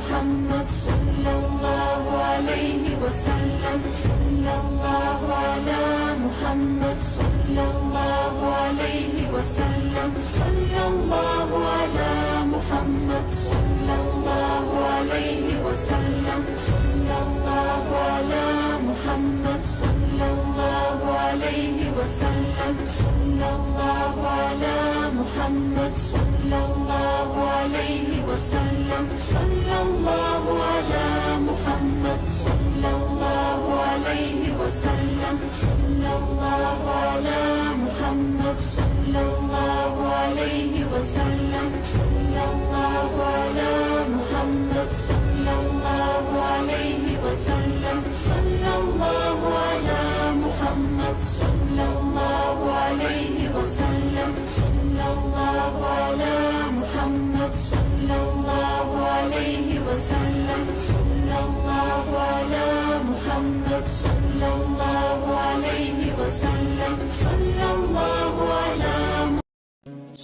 محمد صلى الله عليه وسلم. صلى الله على محمد صلى الله عليه وسلم. صلى الله على محمد صلى الله عليه وسلم. صلى الله على محمد صلى الله عليه وسلم. صلى الله على محمد صلى الله عليه وسلم. صلى الله على محمد صلى الله عليه وسلم. صلى الله على محمد صلى الله عليه وسلم. صلى الله على محمد صلى الله عليه وسلم. صلى الله على محمد صلى الله عليه وسلم. صلى الله على محمد صلى الله عليه وسلم. صلى الله على محمد صلى الله عليه وسلم. صلى الله على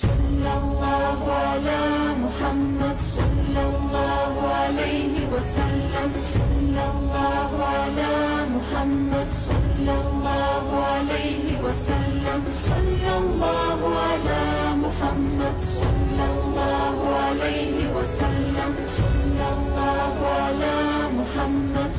صلى الله على محمد صلى الله عليه وسلم. صلى الله على محمد صلى الله عليه وسلم. صلى الله على محمد صلى الله عليه وسلم. صلى الله على محمد